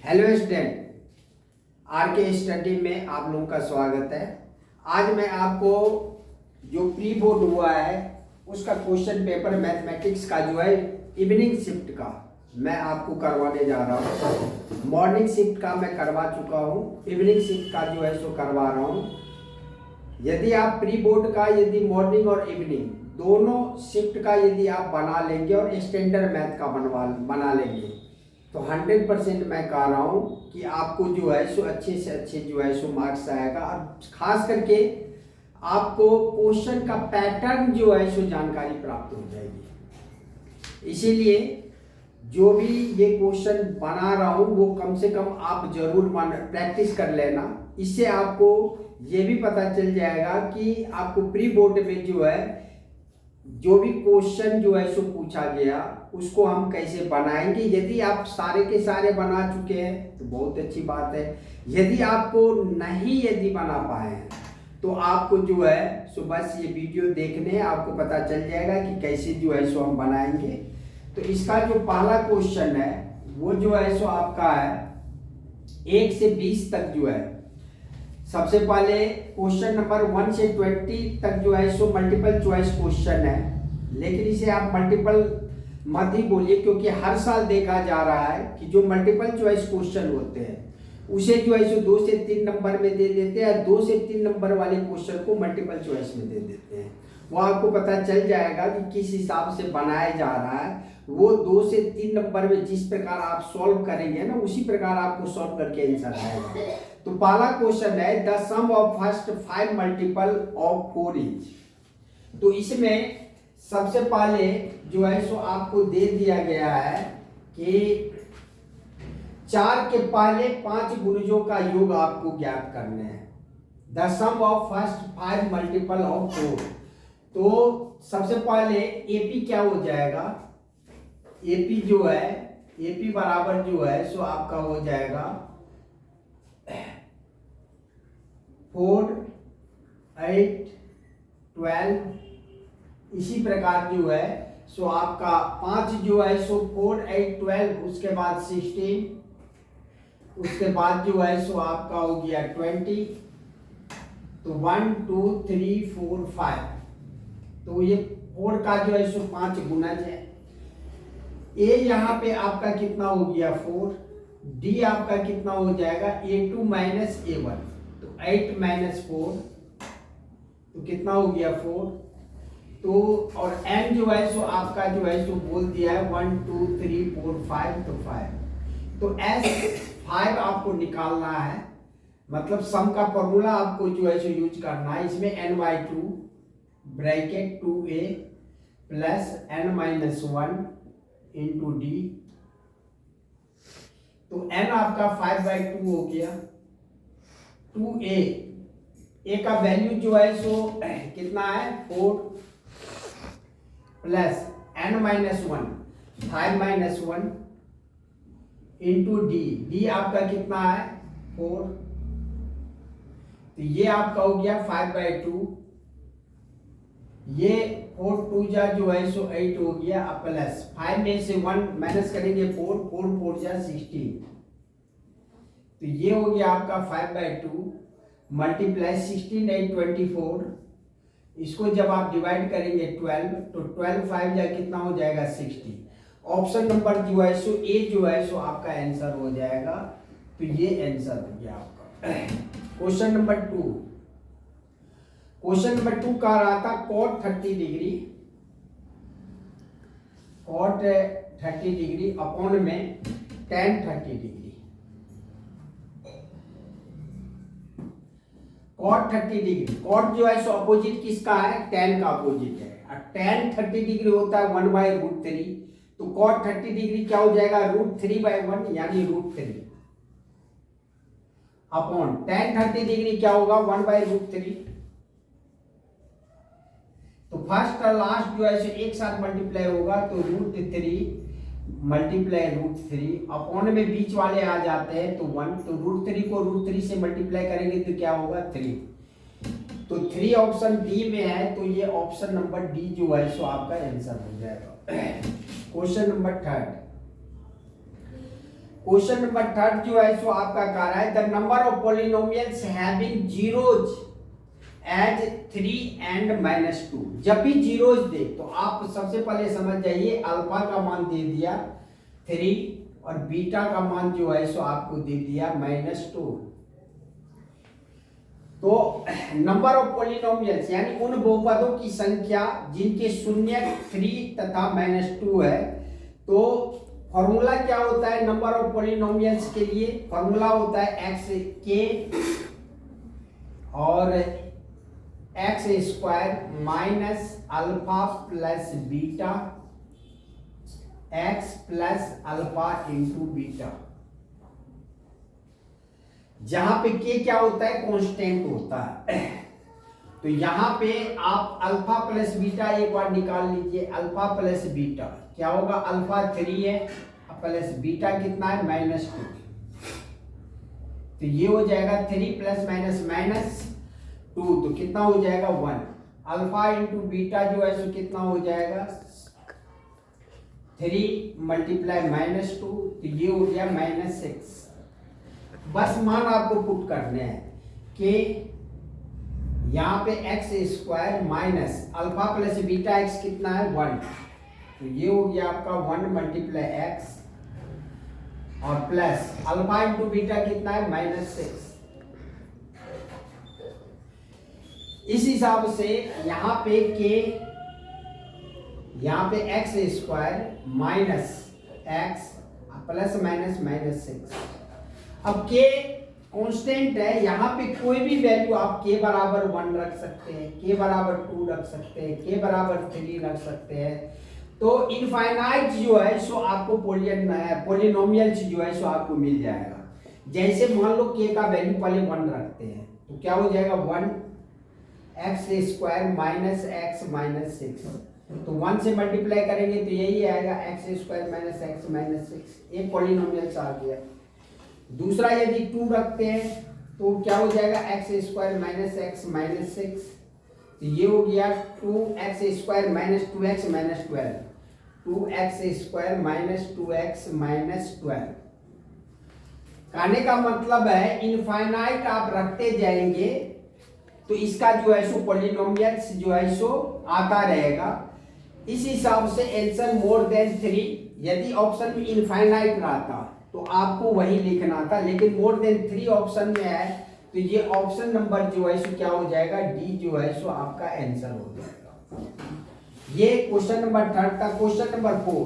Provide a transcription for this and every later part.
Hello student, are के study में आप लोगों का स्वागत है। आज मैं आपको जो प्री बोर्ड हुआ है उसका क्वेश्चन पेपर मैथमेटिक्स का जो है इवनिंग शिफ्ट का मैं आपको करवाने जा रहा हूँ। मॉर्निंग शिफ्ट का मैं करवा चुका हूँ, इवनिंग शिफ्ट का जो है सो करवा रहा हूँ। यदि आप प्री बोर्ड का यदि मॉर्निंग और इवनिंग दोनों शिफ्ट का यदि आप बना लेंगे और स्टैंडर्ड मैथ का बना लेंगे तो 100% मैं कह रहा हूँ कि आपको जो है सो अच्छे से अच्छे जो है सो मार्क्स आएगा। और खास करके आपको क्वेश्चन का पैटर्न जो है सो जानकारी प्राप्त हो जाएगी। इसीलिए जो भी ये क्वेश्चन बना रहा हूँ वो कम से कम आप जरूर प्रैक्टिस कर लेना। इससे आपको ये भी पता चल जाएगा कि आपको प्री बोर्ड में जो है जो भी क्वेश्चन जो है सो पूछा गया उसको हम कैसे बनाएंगे। यदि आप सारे के सारे बना चुके हैं तो बहुत अच्छी बात है। यदि आपको नहीं यदि बना पाए तो आपको जो है सो बस ये वीडियो देखने आपको पता चल जाएगा कि कैसे जो है सो हम बनाएंगे। तो इसका जो पहला क्वेश्चन है वो जो है सो आपका है 1 से 20 तक जो है। सबसे पहले क्वेश्चन नंबर 1 से 20 तक जो है सो मल्टीपल चॉइस क्वेश्चन है, लेकिन इसे आप मल्टीपल मत ही बोलिए क्योंकि हर साल देखा जा रहा है कि जो मल्टीपल चॉइस क्वेश्चन होते हैं उसे जो है सो 2 से 3 नंबर में दे देते हैं, 2 से 3 नंबर वाले क्वेश्चन को मल्टीपल चॉइस में दे देते हैं। वो आपको पता चल जाएगा कि किस हिसाब से बनाया जा रहा है। वो 2 से 3 नंबर में जिस प्रकार आप सॉल्व करेंगे ना उसी प्रकार आपको सॉल्व करके आंसर आएगा। तो पहला क्वेश्चन है the sum of first 5 multiple of 4 is. तो इसमें सबसे पहले जो है सो आपको दे दिया गया है कि 4 के पहले 5 गुणजों का योग आपको ज्ञात करने हैं। The sum of first 5 multiple of 4। तो सबसे पहले एपी क्या हो जाएगा, एपी जो है एपी बराबर जो है सो आपका हो जाएगा 4, 8, 12। इसी प्रकार जो है सो आपका 5 जो है सो 4, 8, 12, उसके बाद 16, उसके बाद जो है सो आपका हो गया 20। तो 1, 2, 3, 4, 5। तो ये 4 का जो है सो 5 गुणज है। ए यहाँ पे आपका कितना हो गया 4, डी आपका कितना हो जाएगा A2 माइनस A1। तो 8 माइनस 4 तो कितना हो गया 4। तो और n जो है सो आपका जो है सो बोल दिया है 1, 2, 3, 4, 5। तो 5 तो S5 आपको निकालना है, मतलब सम का फॉर्मूला आपको जो है सो यूज करना है। इसमें n/2 bracket 2a plus n-1 into D. तो n आपका 5/2 हो गया। 2a, a का वैल्यू जो है सो कितना है 4 plus n-1 5-1 into D. D आपका कितना है 4। तो ये आपका हो गया 5/2। ये 4 2 जा जो है सो 8 हो गया प्लस 5 में से 1 माइनस करेंगे 4, 4 4 जा 16। तो ये हो गया आपका 5/2 मल्टीप्लाई 16 8 24। इसको जब आप डिवाइड करेंगे 12 तो 12 5 जा कितना हो जाएगा 60। ऑप्शन नंबर जो है सो ए जो है सो आपका आंसर हो जाएगा। तो ये आंसर हो गया आपका। Question number 2। क्वेश्चन नंबर 2 कह रहा था cot 30 degree, cot 30 degree upon में tan 30 degree. cot 30 degree, cot जो है सो अपोजिट किसका है tan का अपोजिट है। और tan 30 डिग्री होता है 1/√3। तो cot 30 डिग्री क्या हो जाएगा √3/1 यानी √3 अपॉन tan 30 डिग्री क्या होगा 1/√3। तो फर्स्ट और लास्ट जो है सो एक साथ मल्टीप्लाई होगा तो √3 मल्टीप्लाई √3 अपॉन में बीच वाले आ जाते हैं तो 1। तो √3 को √3 से मल्टीप्लाई करेंगे तो क्या होगा 3। तो 3 ऑप्शन डी में है, तो ये ऑप्शन नंबर डी जो है सो आपका आंसर हो जाएगा। Question number 3। Question number third जो है सो आपका कह रहा है the number of polynomials having zeros as 3 and -2। जब भी जीरोज दे तो आप सबसे पहले समझ जाइए अल्फा का मान दे दिया 3 और बीटा का मान जो है सो आपको दे दिया -2। तो नंबर ऑफ पॉलिनोमियल्स यानी उन बहुपदों की संख्या जिनके शून्य 3 तथा -2 है। तो फॉर्मूला क्या होता है नंबर ऑफ पॉलिनोमियल्स के लिए? फॉर्मूला होता है एक्स के और x square minus alpha plus beta x plus alpha into beta, जहां पे के क्या होता है? कांस्टेंट होता है। तो यहां पे आप अल्फा प्लस बीटा एक बार निकाल लीजिए। अल्फा प्लस बीटा क्या होगा? अल्फा 3 है प्लस बीटा कितना है? -2। तो ये हो जाएगा 3 प्लस माइनस -2 तो कितना हो जाएगा? 1। अल्फा इंटू बीटा जो है सो कितना हो जाएगा? 3 मल्टीप्लाई -2 तो ये हो गया -6। बस मान आपको पुट करने हैं कि यहाँ पे x square minus alpha plus beta x कितना है? 1। तो ये हो गया आपका 1 मल्टीप्लाई एक्स और प्लस अल्फा इंटू बीटा कितना है? -6। इस हिसाब से यहाँ पे के यहाँ पे x square minus x plus -6। अब के कांस्टेंट है, यहाँ पे कोई भी वैल्यू आप के बराबर 1 रख सकते हैं, के बराबर 2 रख सकते हैं, के बराबर 3 रख सकते हैं। तो इनफाइनाइट जो है सो आपको पॉलिनोमियल्स जो है सो आपको मिल जाएगा। जैसे मान लो के का वैल्यू पहले 1 रखते हैं तो क्या हो जाएगा? 1 x square minus x minus 6। तो 1 से मल्टीप्लाई करेंगे तो यही आएगा x square minus x minus 6। एक पॉलिनोमियल्स आ गया। दूसरा यदि 2 रखते हैं तो क्या हो जाएगा? X square minus x minus 6। तो ये हो गया 2x square minus 2x minus 12। 2x square minus 2x minus 12। कहने का मतलब है इनफाइनाइट आप रखते जाएंगे तो इसका जो है सो पॉलिनोमियल्स जो है सो आता रहेगा। इस हिसाब से आंसर मोर देन 3 यदि ऑप्शन में इनफाइनाइट रहता तो आपको वही लिखना था, लेकिन मोर देन 3 ऑप्शन में है तो ये ऑप्शन नंबर जो है सो क्या हो जाएगा? डी जो है सो आपका आंसर हो जाएगा। ये क्वेश्चन नंबर 3 था। Question number 4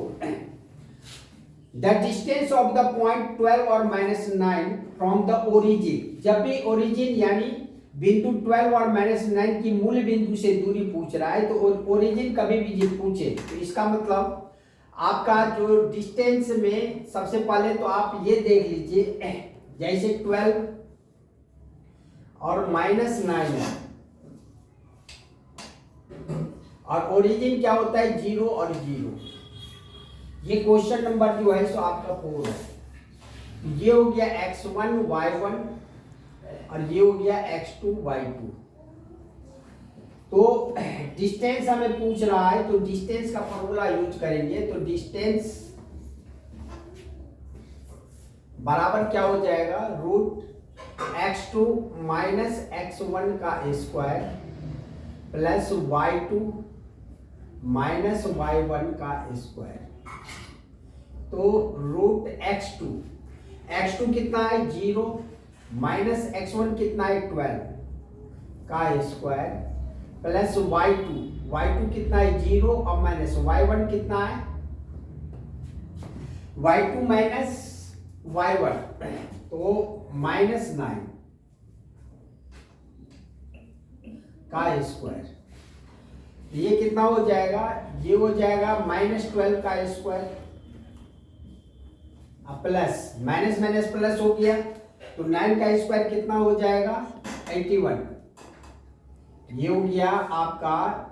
the distance of the point 12 और -9 फ्रॉम द ओरिजिन। जब भी ओरिजिन यानी बिंदु 12 और -9 की मूल बिंदु से दूरी पूछ रहा है तो ओरिजिन कभी भी जो पूछे तो इसका मतलब आपका जो डिस्टेंस में सबसे पहले तो आप ये देख लीजिए जैसे 12 और -9 है और ओरिजिन क्या होता है? 0 और 0। ये क्वेश्चन नंबर जो है सो आपका 4 है। ये हो गया x1 y1 और ये हो गया x2 y2। तो डिस्टेंस हमें पूछ रहा है तो डिस्टेंस का फॉर्मूला यूज करेंगे। तो डिस्टेंस बराबर क्या हो जाएगा? √x2 माइनस x1 का square plus y2 minus y1 का स्क्वायर। तो √x2 कितना है? 0 माइनस x1 कितना है? 12 का स्क्वायर प्लस y2 कितना है? 0 और माइनस y1 कितना है? y2 माइनस y1 तो -9 का स्क्वायर। ये कितना हो जाएगा? ये हो जाएगा -12 का square plus minus minus plus हो गया तो 9 का स्क्वायर कितना हो जाएगा? 81। ये हो गया आपका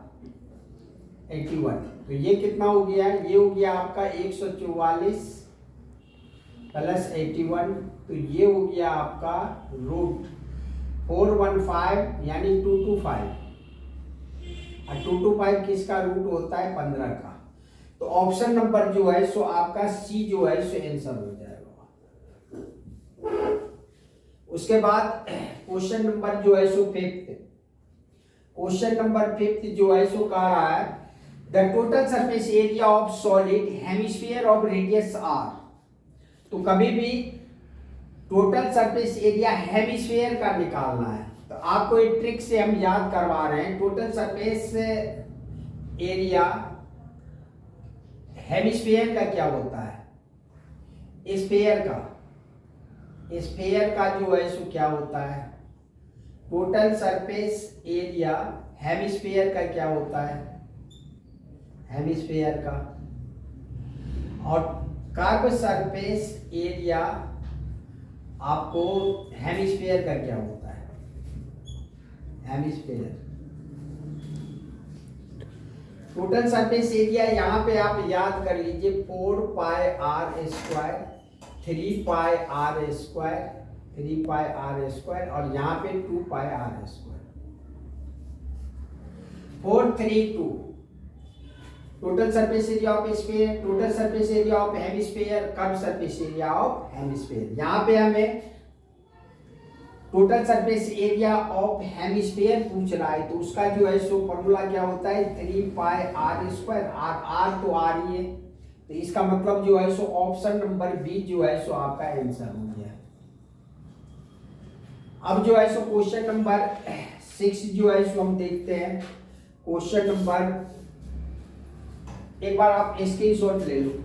81। तो ये कितना हो गया? ये हो गया आपका 144 प्लस 81। तो ये हो गया आपका √415 यानी 225। और 225 किसका रूट होता है? 15 का। तो ऑप्शन नंबर जो है सो आपका सी जो है सो आंसर हो जाएगा। उसके बाद क्वेश्चन नंबर जो है सो फिफ्थ, क्वेश्चन नंबर फिफ्थ जो है सो कह रहा है the total surface area of solid hemisphere of radius R. तो कभी भी टोटल सरफेस एरिया हेमिस्फीयर का निकालना है तो आपको एक ट्रिक से हम याद करवा रहे हैं। टोटल सरफेस एरिया हेमिस्फीयर का क्या होता है, स्फीयर का जो है सो क्या होता है, टोटल सरफेस एरिया हेमिस्फीयर का क्या होता है, हेमिस्फीयर का। और कर्व सरफेस एरिया आपको हेमिस्फीयर का क्या होता है, हेमिस्फीयर। टोटल सरफेस एरिया यहाँ पे आप याद कर लीजिए 4 pi R square, 3 pi R square, 3 pi R square और यहाँ पे 2 pi R square, 4 3 2। Total surface area of sphere, total surface area of hemisphere, curve surface area of hemisphere. यहाँ पे हमें total surface area of hemisphere पूछ रहा है तो उसका जो है सो फॉर्मूला क्या होता है 3 पाई आर स्क्वायर, आर तो आर ही है तो इसका मतलब जो है सो ऑप्शन नंबर बी जो है सो आपका आंसर हो गया। अब जो है सो क्वेश्चन नंबर 6 जो है सो हम देखते हैं। क्वेश्चन नंबर, एक बार आप स्क्रीनशॉट ले लो।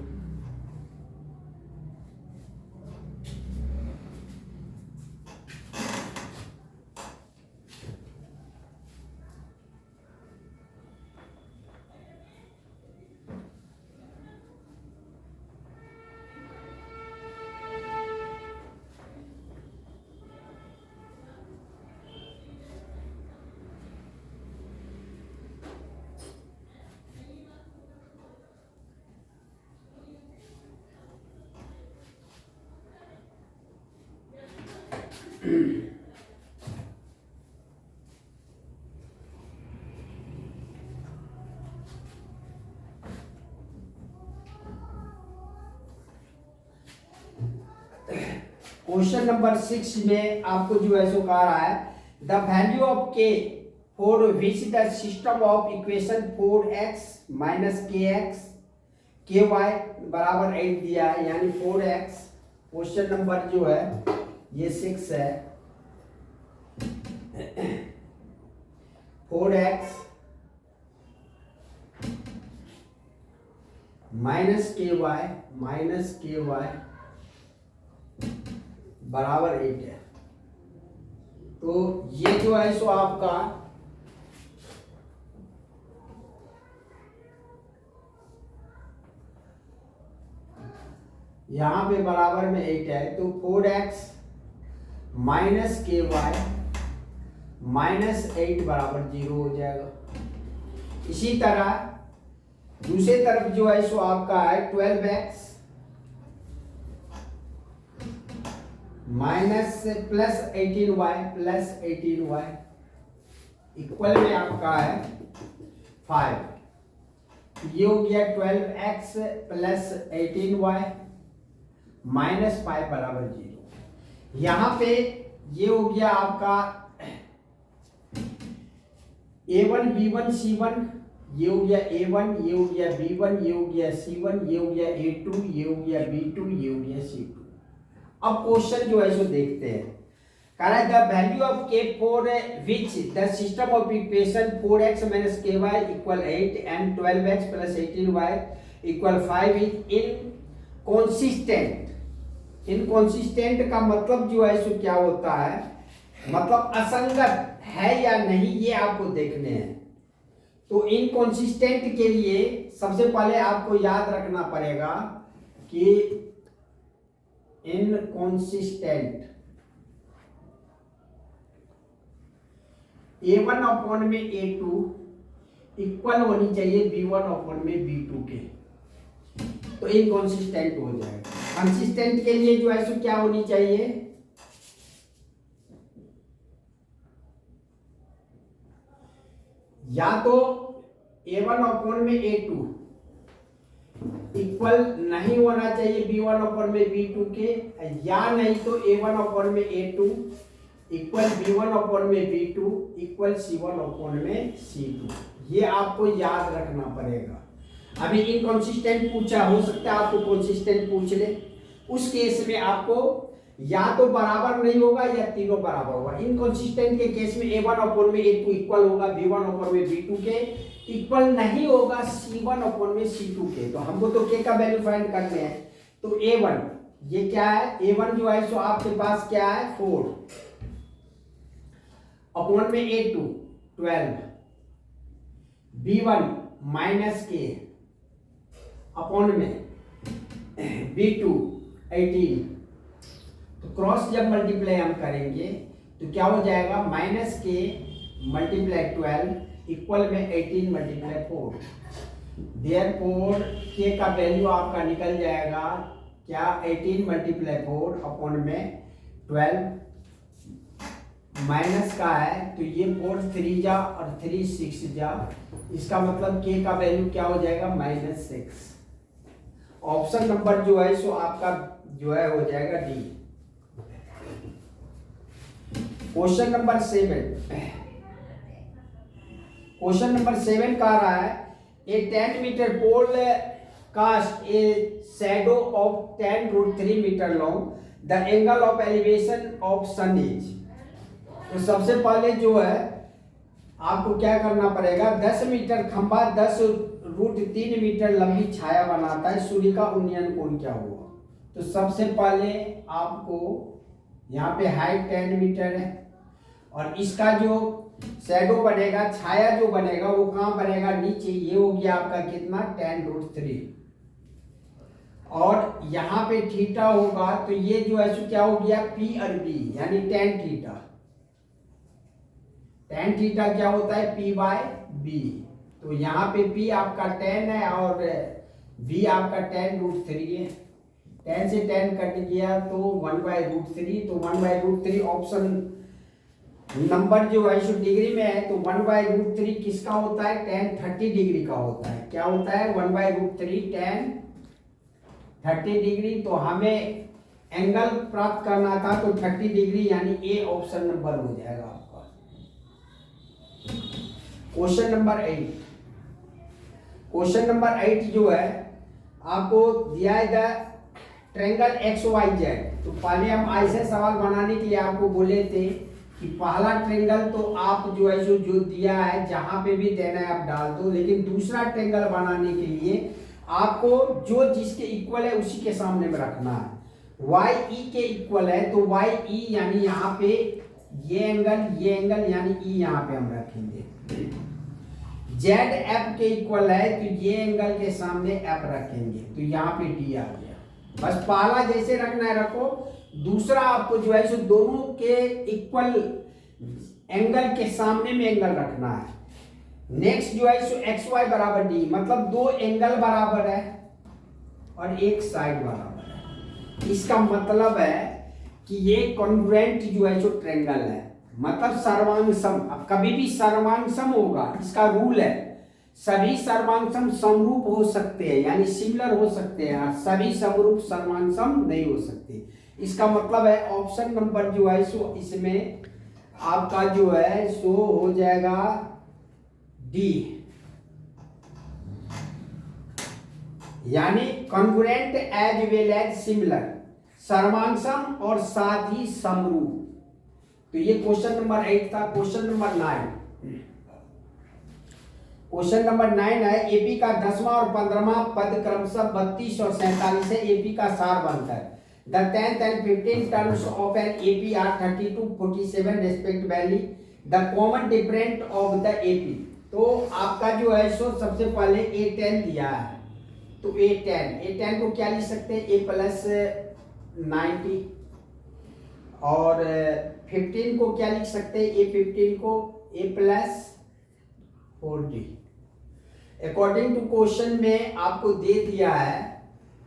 क्वेश्चन नंबर 6 में आपको जो है सो कह रहा है the value of K for which the system of equation 4x minus के एक्स के वाई बराबर 8 दिया है, यानी 4x। क्वेश्चन नंबर जो है ये 6 है, 4x माइनस के वाई बराबर 8 है। तो ये जो है सो आपका यहां पे बराबर में 8 है तो 4x minus K Y minus 8 बराबर 0 हो जाएगा। इसी तरह दूसरी तरफ जो है सो आपका है 12x minus plus 18y equal में आपका है 5। ये हो गया 12x प्लस 18y माइनस 5 बराबर 0। यहां पे ये हो गया आपका a1 b1 c1, ये हो गया a1, ये हो गया b1, ये हो गया c1, ये हो गया a2, ये हो गया b2, ये हो गया c2। अब क्वेश्चन जो है सो देखते हैं। कह रहा है the value of K for which the system of equation 4x minus K Y equal 8 and 12x plus 18y equal 5 is inconsistent. Inconsistent का मतलब जो है सो क्या होता है, मतलब असंगत है या नहीं ये आपको देखने हैं। तो इनकॉन्सिस्टेंट के लिए सबसे पहले आपको याद रखना पड़ेगा कि इनकॉन्सिस्टेंट a1 अपॉन में a2 इक्वल होनी चाहिए b1 अपॉन में b2 के, तो इनकॉन्सिस्टेंट हो जाएगा। कंसिस्टेंट के लिए जो है सो क्या होनी चाहिए, या तो a1 अपॉन में a2 इक्वल नहीं होना चाहिए B1 अपॉन में B2 के, या नहीं तो A1 अपॉन में A2 इक्वल B1 अपॉन में B2 इक्वल C1 अपॉन में C2। ये आपको याद रखना पड़ेगा। अभी इनकंसिस्टेंट पूछा, हो सकता है आपको कंसिस्टेंट पूछ ले, उस केस में आपको या तो बराबर नहीं होगा या तीनों बराबर होगा। इनकंसिस्टेंट के केस में A1 अपॉन में A2 इक्वल होगा B1 अपॉन में B2 के, इक्वल नहीं होगा C1 अपॉन में C2 के। तो हमको तो K का वैल्यू फाइंड करने हैं, तो A1 ये क्या है, A1 जो है सो आपके पास क्या है 4 अपॉन में A2 12 B1 minus K upon में B2 18। तो क्रॉस जब मल्टीप्लाई हम करेंगे तो क्या हो जाएगा, माइनस के मल्टीप्लाई 12 इक्वल में 18 मल्टीप्लाई 4। देयरफॉर के का वैल्यू आपका निकल जाएगा क्या, 18 मल्टीप्लाई 4 अपॉन में 12 माइनस का है, तो ये 4 3 जा और 3 6 जा, इसका मतलब के का वैल्यू क्या हो जाएगा -6। ऑप्शन नंबर जो है सो आपका जो है हो जाएगा D. Question number 7, question number 7 कह रहा है a 10 metre pole cast a shadow of 10√3 metre long, the angle of elevation of sun is. तो सबसे पहले जो है आपको क्या करना पड़ेगा, 10 मीटर खंभा 10√3 मीटर लंबी छाया बनाता है, सूर्य का उन्नयन कोण क्या हुआ। तो सबसे पहले आपको यहाँ पे हाइट 10 मीटर है और इसका जो शैडो बनेगा, छाया जो बनेगा वो कहाँ बनेगा, नीचे। ये हो गया आपका कितना 10√3 और यहाँ पे थीटा होगा, तो ये जो है सो क्या हो गया P और B यानी tan थीटा। tan थीटा क्या होता है P/B। तो यहाँ पे P आपका 10 है और B आपका 10√3 है। 10 से 10 कट गया तो 1/√3, तो 1/√3 ऑप्शन नंबर जो है सो डिग्री में है, तो 1/√3 किसका होता है, tan 30 डिग्री का होता है। क्या होता है 1/√3 tan 30 डिग्री। तो हमें एंगल प्राप्त करना था तो 30 डिग्री यानी ए ऑप्शन नंबर हो जाएगा आपका। क्वेश्चन नंबर 8, क्वेश्चन नंबर 8 जो है आपको दिया है ट्रायंगल XYZ। तो पहले हम ऐसे सवाल बनाने के लिए आपको बोले थे कि पहला ट्रायंगल तो आप जो है जो दिया है जहां पे भी देना है आप डाल दो, लेकिन दूसरा ट्रायंगल बनाने के लिए आपको जो जिसके इक्वल है उसी के सामने में रखना है। YE के इक्वल है तो YE यानी यहाँ पे ये एंगल यानी E यहाँ पे हम रखेंगे। ZF के इक्वल है तो ये एंगल के सामने F रखेंगे, तो यहाँ पे D आ गया। बस पहला जैसे रखना है रखो, दूसरा आपको जो है सो दोनों के इक्वल एंगल के सामने में एंगल रखना है। नेक्स्ट जो है सो XY बराबर D, मतलब दो एंगल बराबर है और एक साइड बराबर है। इसका मतलब है कि ये कॉन्ग्रुएंट जो है सो ट्रायंगल है, मतलब सर्वांगसम। अब कभी भी सर्वांगसम होगा, इसका रूल है सभी सर्वांगसम समरूप हो सकते हैं यानी सिमिलर हो सकते हैं, सभी समरूप सर्वांगसम नहीं हो सकते। इसका मतलब है ऑप्शन नंबर जो है सो इसमें आपका जो है सो हो जाएगा डी, यानी congruent as well as similar, सर्वांगसम और साथ ही समरूप। तो ये क्वेश्चन नंबर 8 था। क्वेश्चन नंबर 9, क्वेश्चन नंबर 9 है एपी का 10वां और 15वां पद क्रमशः 32 और 47 है। एपी का सार बनता है the 10th and 15th terms of an AP are 32, 47 respectively. The common difference of the AP। तो आपका जो है सो सबसे पहले A10 दिया है, तो A10 को क्या लिख सकते हैं A प्लस 90 और 15 को क्या लिख सकते हैं A15 को A plus 40। According to question में आपको दे दिया है,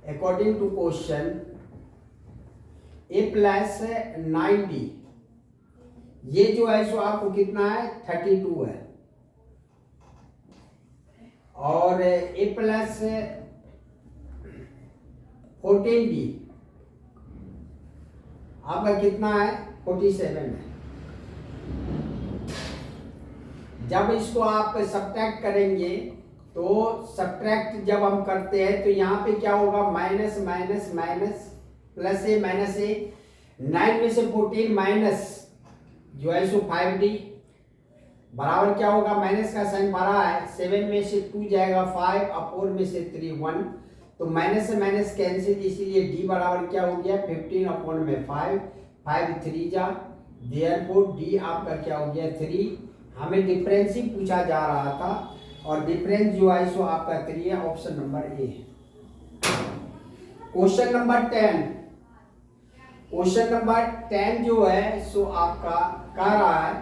according to question A plus 90 ये जो है सो आपको कितना है 32 है और A प्लस 14D आपका कितना है 47 है। जब इसको आप सब्ट्रैक्ट करेंगे तो सब्ट्रैक्ट जब हम करते हैं तो यहाँ पे क्या होगा, माइनस माइनस माइनस, प्लस ए माइनस ए, 9 में से 14 माइनस जो है सो 5D बराबर क्या होगा, माइनस का साइन भरा है, 7 में से 2 जाएगा 5 और 4 में से 3 1, तो माइनस से माइनस कैंसिल, इसीलिए D बराबर क्या हो गया 15 अपॉन में 5, 5 3 जा, देयरफॉर D आपका क्या हो गया 3। हमें डिफरेंस ही पूछा जा रहा था और डिफरेंस जो है सो आपका 3 है, ऑप्शन नंबर ए है। क्वेश्चन नंबर 10, क्वेश्चन नंबर 10 जो है सो आपका कह रहा है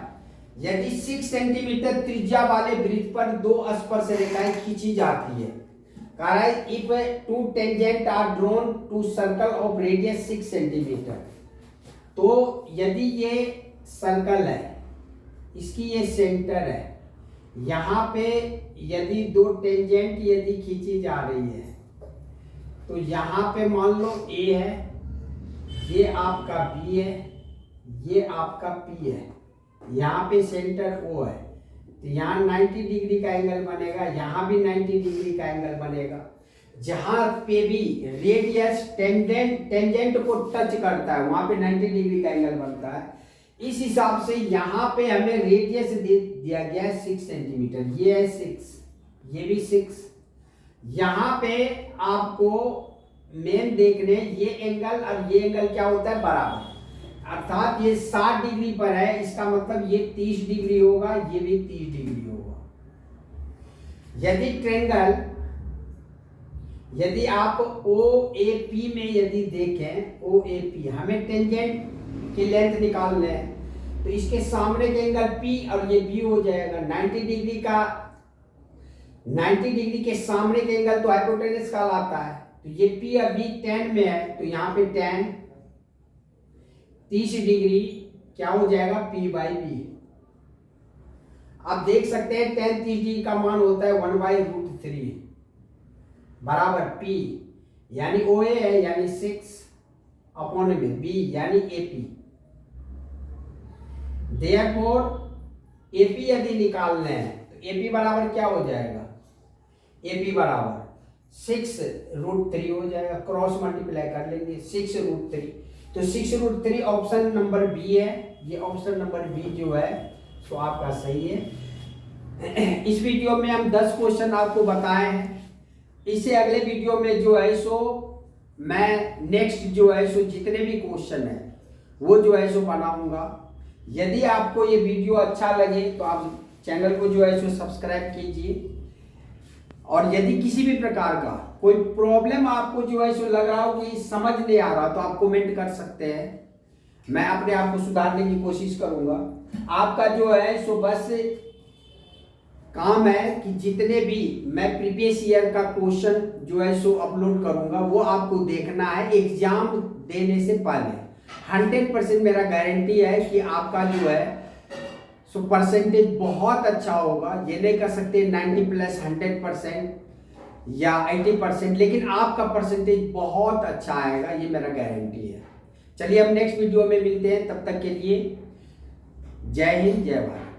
यदि 6 सेंटीमीटर त्रिज्या वाले वृत्त पर 2 स्पर्श रेखाएं खींची जाती है, कह रहा है if 2 tangent are drawn to circle of radius 6 centimetre, तो यदि ये सर्कल है, इसकी ये सेंटर है, यहाँ पे यदि 2 टेंजेंट यदि खींची जा रही है तो यहाँ पे मान लो A है, ये आपका B है, ये आपका P है, यहाँ पे सेंटर O है, तो यहाँ 90 डिग्री का एंगल बनेगा, यहाँ भी 90 डिग्री का एंगल बनेगा। जहाँ पे भी रेडियस टेंजेंट को टच करता है वहाँ पे 90 डिग्री का एंगल बनता है। इस हिसाब से यहाँ पे हमें रेडियस दिया गया है 6 सेंटीमीटर, ये है 6, ये भी 6। यहाँ पे आपको मेन देखने ये एंगल और ये एंगल क्या होता है बराबर, अर्थात ये 60 डिग्री पर है, इसका मतलब ये 30 डिग्री होगा, ये भी 30 डिग्री होगा। यदि ट्रेंगल, यदि आप OAP में यदि देखें, OAP हमें टेंजेंट की लेंथ निकालना है, तो इसके सामने के एंगल P और ये B हो जाएगा 90 डिग्री का, 90 डिग्री के सामने के एंगल तो हाइपोटेनस कहलाता है, तो ये P और B tan में है, तो यहाँ पे tan 30 डिग्री क्या हो जाएगा P/B। आप देख सकते हैं tan 30 डिग्री का मान होता है 1/√3 बराबर P, यानी OA है यानी 6 अपॉन में B यानी AP। देयरफॉर AP यदि निकालना है तो AP बराबर क्या हो जाएगा, AP बराबर 6√3 हो जाएगा, क्रॉस मल्टीप्लाई कर लेंगे 6√3, तो 6√3 ऑप्शन नंबर B है, ये ऑप्शन नंबर B जो है सो आपका सही है। इस वीडियो में हम 10 क्वेश्चन आपको बताए हैं, इससे अगले वीडियो में जो है सो मैं नेक्स्ट जो है सो जितने भी क्वेश्चन है वो जो है सो बनाऊंगा। यदि आपको ये वीडियो अच्छा लगे तो आप चैनल को जो है सो सब्सक्राइब कीजिए, और यदि किसी भी प्रकार का कोई प्रॉब्लम आपको जो है सो लग रहा हो कि समझ नहीं आ रहा तो आप कमेंट कर सकते हैं, मैं अपने आप को सुधारने की कोशिश करूंगा। आपका जो है सो बस काम है कि जितने भी मैं प्रीवियस ईयर का क्वेश्चन जो है सो अपलोड करूंगा वो आपको देखना है एग्जाम देने से पहले। 100% मेरा गारंटी है कि आपका जो है सो परसेंटेज बहुत अच्छा होगा। ये नहीं कर सकते 90 प्लस 100% या 80%, लेकिन आपका परसेंटेज बहुत अच्छा आएगा, ये मेरा गारंटी है। चलिए हम नेक्स्ट वीडियो में मिलते हैं, तब तक के लिए जय हिंद जय भारत।